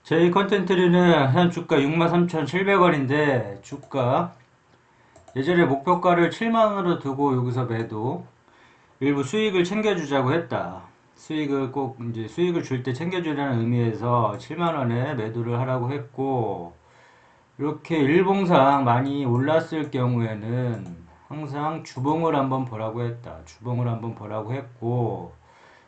저희 컨텐츠는 현 주가 63,700원인데 주가 예전에 목표가를 7만원으로 두고 여기서 매도 일부 수익을 챙겨주자고 했다. 수익을 꼭 이제 수익을 줄 때 챙겨주려는 의미에서 7만원에 매도를 하라고 했고, 이렇게 일봉상 많이 올랐을 경우에는 항상 주봉을 한번 보라고 했다. 주봉을 한번 보라고 했고,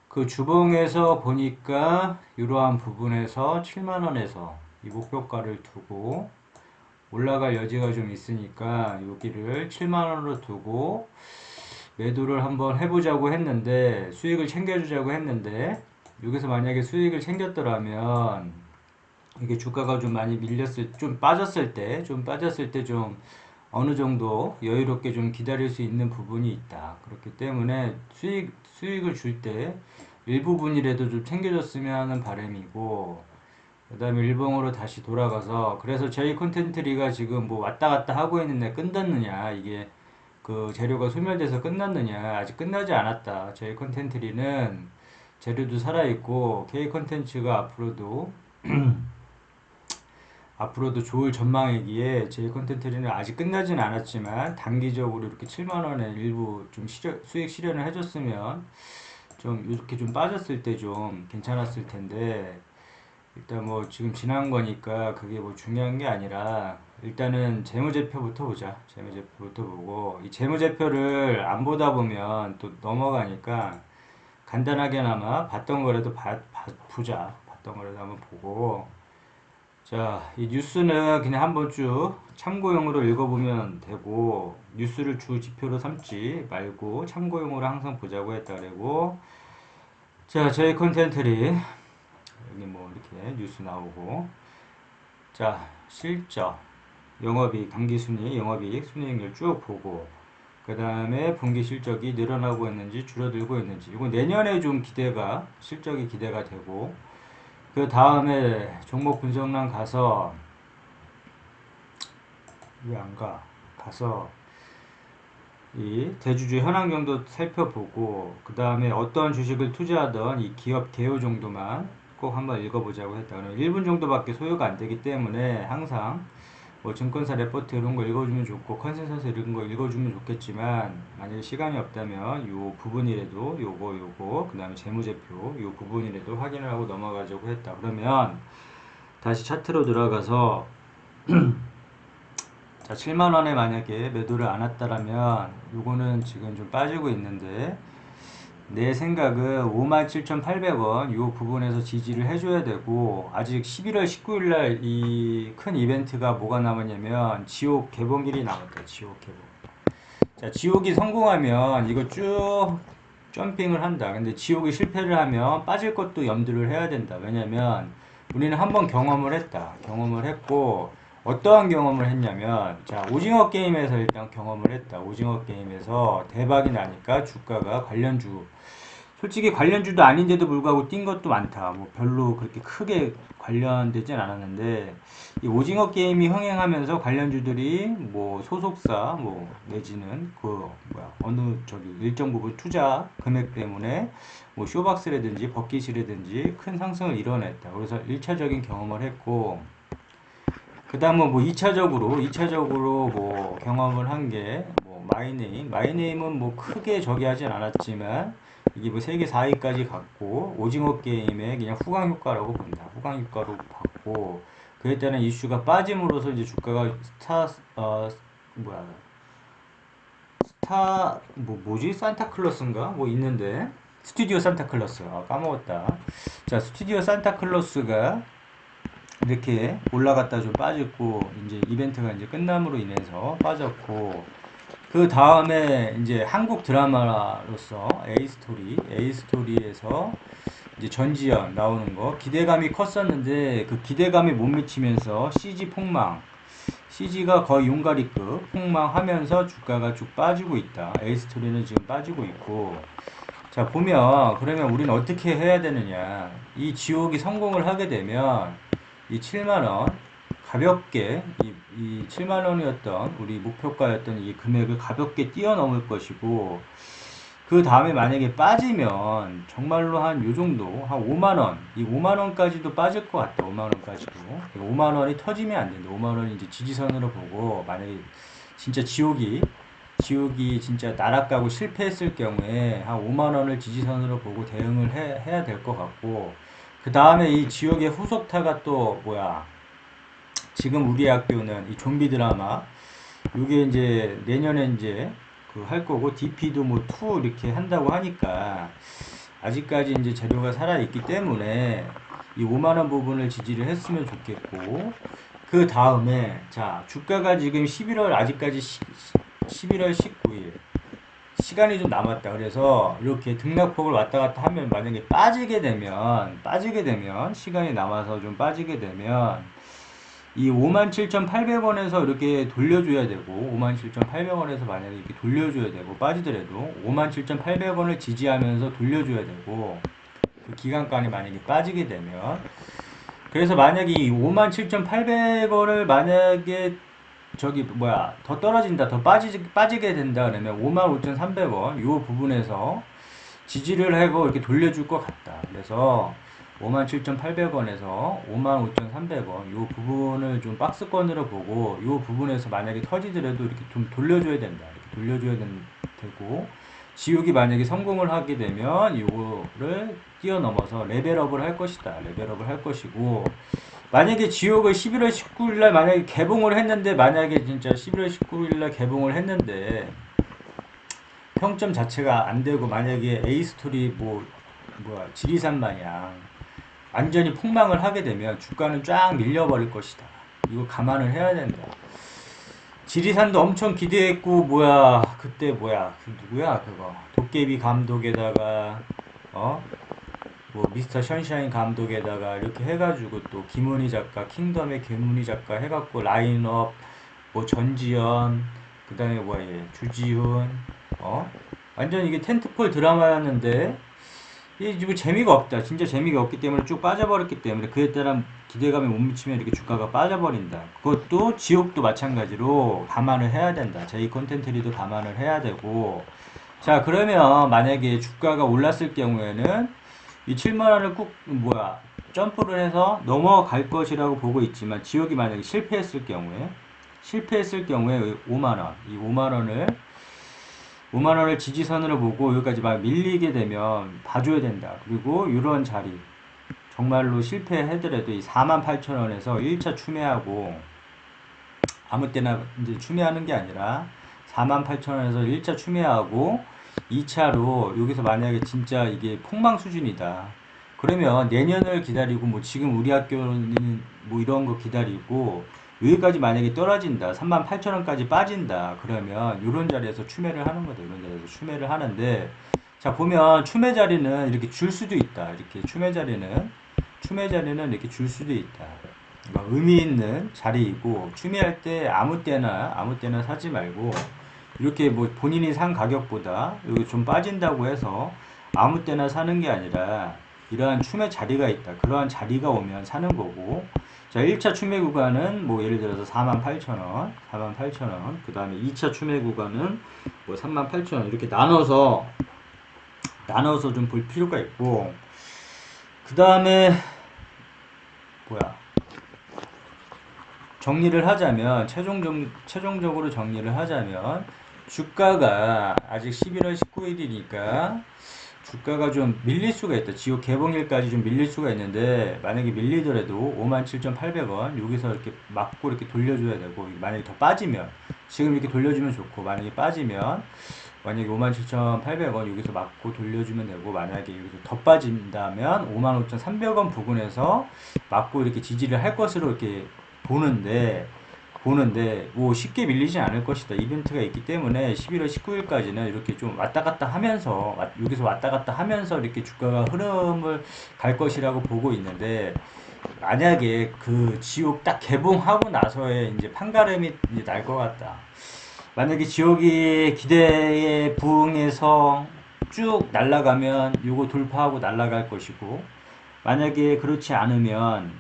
그 주봉에서 보니까 이러한 부분에서 7만원에서 이 목표가를 두고 올라갈 여지가 좀 있으니까 여기를 7만원으로 두고 매도를 한번 해보자고 했는데, 수익을 챙겨주자고 했는데, 여기서 만약에 수익을 챙겼더라면 이게 주가가 좀 많이 좀 빠졌을 때 좀 어느 정도 여유롭게 좀 기다릴 수 있는 부분이 있다. 그렇기 때문에 수익을 줄 때 일부분이라도 좀 챙겨줬으면 하는 바람이고, 그 다음에 일봉으로 다시 돌아가서, 그래서 저희 콘텐츠리가 지금 뭐 왔다 갔다 하고 있는데 끝났느냐, 이게 그 재료가 소멸돼서 끝났느냐, 아직 끝나지 않았다. 저희 콘텐츠리는 재료도 살아있고, K 콘텐츠가 앞으로도 좋을 전망이기에 저희 콘텐츠는 아직 끝나진 않았지만 단기적으로 이렇게 7만원에 일부 좀 수익 실현을 해줬으면 좀 이렇게 좀 빠졌을 때 좀 괜찮았을 텐데, 일단 뭐 지금 지난 거니까 그게 뭐 중요한 게 아니라 일단은 재무제표부터 보자. 재무제표부터 보고, 이 재무제표를 안 보다 보면 또 넘어가니까 간단하게나마 봤던 거라도 보자. 봤던 거라도 한번 보고, 자, 이 뉴스는 그냥 한번 쭉 참고용으로 읽어보면 되고, 뉴스를 주 지표로 삼지 말고 참고용으로 항상 보자고 했다 그러고, 자, 저희 컨텐츠리 여기 뭐 이렇게 뉴스 나오고, 자, 실적, 영업이익, 당기순이익, 영업이익, 순이익률 쭉 보고, 그 다음에 분기 실적이 늘어나고 있는지 줄어들고 있는지, 이거 내년에 좀 실적이 기대가 되고, 그 다음에 종목 분석란 가서, 왜 안 가? 가서 이 대주주 현황정도 살펴보고, 그 다음에 어떤 주식을 투자하던 이 기업 개요 정도만 꼭 한번 읽어보자고 했다. 1분 정도밖에 소요가 안 되기 때문에 항상 뭐 증권사 레포트 이런 거 읽어주면 좋고 컨센서스 이런 거 읽어주면 좋겠지만, 만약에 시간이 없다면 요 부분이라도 요거 그 다음에 재무제표 요 부분이라도 확인을 하고 넘어가자고 했다. 그러면 다시 차트로 들어가서 자, 7만원에 만약에 매도를 안 했다라면 요거는 지금 좀 빠지고 있는데, 내 생각은 57,800원 요 부분에서 지지를 해줘야 되고, 아직 11월 19일날 이 큰 이벤트가 뭐가 남았냐면 지옥 개봉일이 남았다. 지옥 개봉. 자, 지옥이 성공하면 이거 쭉 점핑을 한다. 근데 지옥이 실패를 하면 빠질 것도 염두를 해야 된다. 왜냐면 우리는 한번 경험을 했다. 경험을 했고, 어떠한 경험을 했냐면, 자, 오징어 게임에서 일단 경험을 했다. 오징어 게임에서 대박이 나니까 주가가 솔직히 관련주도 아닌데도 불구하고 뛴 것도 많다. 뭐 별로 그렇게 크게 관련되진 않았는데, 이 오징어 게임이 흥행하면서 관련주들이 뭐 소속사 뭐 내지는 어느 일정 부분 투자 금액 때문에 뭐 쇼박스라든지 버킷이라든지 큰 상승을 이뤄냈다. 그래서 1차적인 경험을 했고, 그 다음은 뭐 2차적으로 뭐 경험을 한 게 뭐 마이네임은 뭐 크게 저기 하진 않았지만 이게 뭐 세계 4위까지 갔고, 오징어 게임의 그냥 후광 효과라고 본다. 후광 효과로 봤고, 그에 따른 이슈가 빠짐으로써 이제 주가가 뭐야, 뭐지? 산타클로스인가? 뭐 있는데, 스튜디오 산타클로스. 아, 까먹었다. 자, 스튜디오 산타클로스가 이렇게 올라갔다 좀 빠졌고, 이제 이벤트가 이제 끝남으로 인해서 빠졌고, 그 다음에 이제 한국 드라마로서 에이스토리에서 이제 전지현 나오는 거 기대감이 컸었는데, 그 기대감이 못 미치면서 CG가 거의 용가리급 폭망하면서 주가가 쭉 빠지고 있다. 에이스토리는 지금 빠지고 있고, 자, 보면 그러면 우리는 어떻게 해야 되느냐. 이 지옥이 성공을 하게 되면 이 7만원 가볍게 이 7만원이었던 우리 목표가였던 이 금액을 가볍게 뛰어넘을 것이고, 그 다음에 만약에 빠지면 정말로 한 요 정도, 한 5만원, 이 5만원까지도 빠질 것 같다. 5만원까지도. 5만원이 터지면 안 된다. 5만원이 이제 지지선으로 보고, 만약에 진짜 지옥이 진짜 나락가고 실패했을 경우에 한 5만원을 지지선으로 보고 대응을 해야 될 것 같고, 그 다음에 이 지옥의 후속타가 또 뭐야, 지금 우리 학교는 이 좀비 드라마, 이게 이제 내년에 이제 그 할 거고, DP도 뭐 2 이렇게 한다고 하니까 아직까지 이제 재료가 살아 있기 때문에 이 5만원 부분을 지지를 했으면 좋겠고, 그 다음에 자 주가가 지금 11월 아직까지 11월 19일 시간이 좀 남았다. 그래서 이렇게 등락폭을 왔다 갔다 하면, 만약에 빠지게 되면 시간이 남아서 좀 빠지게 되면 이 57,800원에서 이렇게 돌려줘야 되고, 57,800원에서 만약에 이렇게 돌려줘야 되고, 빠지더라도 57,800원을 지지하면서 돌려줘야 되고, 그 기간간에 만약에 빠지게 되면, 그래서 만약에 이 57,800원을 만약에 저기 뭐야 더 떨어진다, 더 빠지게 된다 그러면 55,300원 요 부분에서 지지를 하고 이렇게 돌려줄 것 같다. 그래서 57,800원에서 55,300원 요 부분을 좀 박스권으로 보고, 요 부분에서 만약에 터지더라도 이렇게 좀 돌려줘야 된다. 이렇게 돌려줘야 되고, 지옥이 만약에 성공을 하게 되면 이거를 뛰어넘어서 레벨업을 할 것이다. 레벨업을 할 것이고, 만약에 지옥을 11월 19일날 만약에 개봉을 했는데, 만약에 진짜 11월 19일날 개봉을 했는데 평점 자체가 안 되고, 만약에 A스토리 뭐야 지리산 마냥 완전히 폭망을 하게 되면 주가는 쫙 밀려버릴 것이다. 이거 감안을 해야 된다. 지리산도 엄청 기대했고, 뭐야 그때 뭐야 그 누구야 그거 도깨비 감독에다가 뭐 미스터 션샤인 감독에다가 이렇게 해가지고, 또 김은희 작가, 킹덤의 김은희 작가 해갖고 라인업, 뭐 전지현, 그 다음에 뭐야 얘 주지훈, 완전 이게 텐트폴 드라마였는데 이 지금 재미가 없다. 진짜 재미가 없기 때문에 쭉 빠져버렸기 때문에, 그에 따른 기대감에 못 미치면 이렇게 주가가 빠져버린다. 그것도 지옥도 마찬가지로 감안을 해야 된다. 제2 콘텐츠리도 감안을 해야 되고, 자 그러면 만약에 주가가 올랐을 경우에는 이 7만원을 꾹 점프를 해서 넘어갈 것이라고 보고 있지만, 지옥이 만약에 실패했을 경우에 5만원, 이 5만원을 지지선으로 보고 여기까지 막 밀리게 되면 봐줘야 된다. 그리고 이런 자리 정말로 실패하더라도 이 48,000원에서 1차 추매하고, 아무 때나 이제 추매하는 게 아니라 48,000원에서 1차 추매하고 2차로 여기서 만약에 진짜 이게 폭망 수준이다. 그러면 내년을 기다리고, 뭐 지금 우리 학교는 뭐 이런 거 기다리고 여기까지 만약에 떨어진다, 38,000원까지 빠진다, 그러면 이런 자리에서 추매를 하는 거다. 이런 자리에서 추매를 하는데, 자 보면 추매 자리는 이렇게 줄 수도 있다. 이렇게 추매 자리는 이렇게 줄 수도 있다. 의미 있는 자리이고, 추매할 때 아무 때나 사지 말고, 이렇게 뭐 본인이 산 가격보다 여기 좀 빠진다고 해서 아무 때나 사는 게 아니라, 이러한 추매 자리가 있다. 그러한 자리가 오면 사는 거고, 자 1차 추매 구간은 뭐 예를 들어서 48,000원, 그 다음에 2차 추매 구간은 뭐 38,000원, 이렇게 나눠서 좀 볼 필요가 있고, 그 다음에 정리를 하자면, 최종적으로 정리를 하자면, 주가가 아직 11월 19일이니까 주가가 좀 밀릴 수가 있다. 지옥 개봉일까지 좀 밀릴 수가 있는데, 만약에 밀리더라도 57,800원 여기서 이렇게 맞고 이렇게 돌려줘야 되고, 만약에 더 빠지면, 지금 이렇게 돌려주면 좋고, 만약에 빠지면 만약에 57,800원 여기서 맞고 돌려주면 되고, 만약에 여기서 더 빠진다면 55,300원 부근에서 맞고 이렇게 지지를 할 것으로 이렇게 보는데 뭐 쉽게 밀리진 않을 것이다. 이벤트가 있기 때문에 11월 19일까지는 이렇게 좀 왔다 갔다 하면서, 여기서 왔다 갔다 하면서 이렇게 주가가 흐름을 갈 것이라고 보고 있는데, 만약에 그 지옥 딱 개봉하고 나서의 이제 판가름이 이제 날 것 같다. 만약에 지옥이 기대에 부응해서 쭉 날아가면 요거 돌파하고 날아갈 것이고, 만약에 그렇지 않으면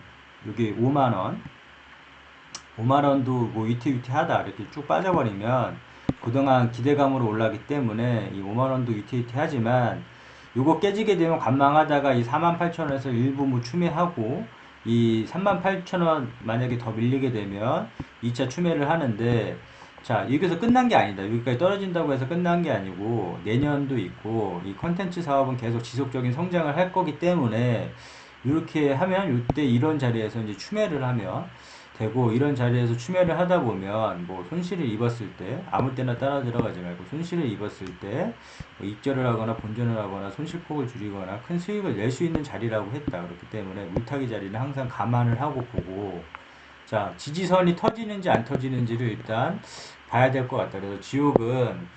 여기 5만원도 뭐 위태위태하다 이렇게 쭉 빠져버리면 부동한 기대감으로 올라가기 때문에 이 5만원도 위태위태 하지만 요거 깨지게 되면 관망하다가 이 48,000원에서 일부 뭐 추매하고 이 38,000원 만약에 더 밀리게 되면 2차 추매를 하는데, 자, 여기서 끝난 게 아니다. 여기까지 떨어진다고 해서 끝난 게 아니고 내년도 있고 이 컨텐츠 사업은 계속 지속적인 성장을 할 거기 때문에 이렇게 하면 이때 이런 자리에서 이제 추매를 하면 되고, 이런 자리에서 추매를 하다 보면 뭐 손실을 입었을 때 아무 때나 따라 들어가지 말고 손실을 입었을 때뭐 입절을 하거나 본전을 하거나 손실폭을 줄이거나 큰 수익을 낼 수 있는 자리라고 했다. 그렇기 때문에 물타기 자리는 항상 감안을 하고 보고, 자, 지지선이 터지는지 안 터지는지를 일단 봐야 될 것 같다. 그래서 지옥은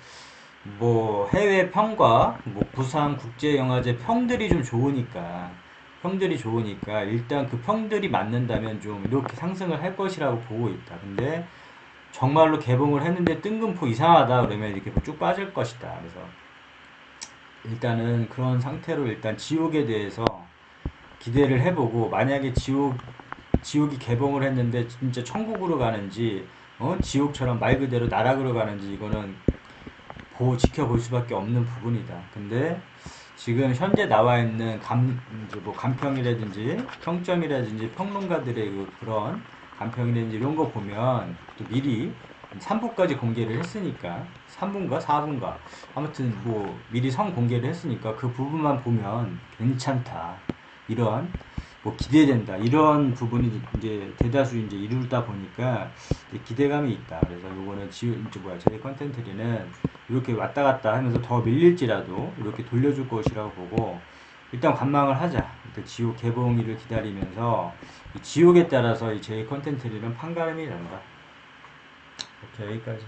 뭐 해외 평과 뭐 부산 국제영화제 평들이 좀 좋으니까, 일단 그 평들이 맞는다면 좀 이렇게 상승을 할 것이라고 보고 있다. 근데 정말로 개봉을 했는데 뜬금포 이상하다 그러면 이렇게 쭉 빠질 것이다. 그래서 일단은 그런 상태로 일단 지옥에 대해서 기대를 해보고, 만약에 지옥이 개봉을 했는데 진짜 천국으로 가는지 지옥처럼 말 그대로 나락으로 가는지 이거는 지켜볼 수밖에 없는 부분이다. 근데 지금 현재 나와 있는 이제 뭐 간평이라든지 평점이라든지 평론가들의 그런 간평이라든지 이런 거 보면 또 미리 3부까지 공개를 했으니까, 3부인가 4부인가 아무튼 뭐 미리 선 공개를 했으니까 그 부분만 보면 괜찮다, 이런 뭐 기대된다, 이런 부분이 이제 대다수 이제 이루다 보니까 이제 기대감이 있다. 그래서 요거는 저희 컨텐츠리는 이렇게 왔다 갔다 하면서 더 밀릴지라도 이렇게 돌려줄 것이라고 보고, 일단 관망을 하자. 일단 지옥 개봉일을 기다리면서 이 지옥에 따라서 이 제 컨텐츠리는 판가름이 난다. 오케이, 여기까지.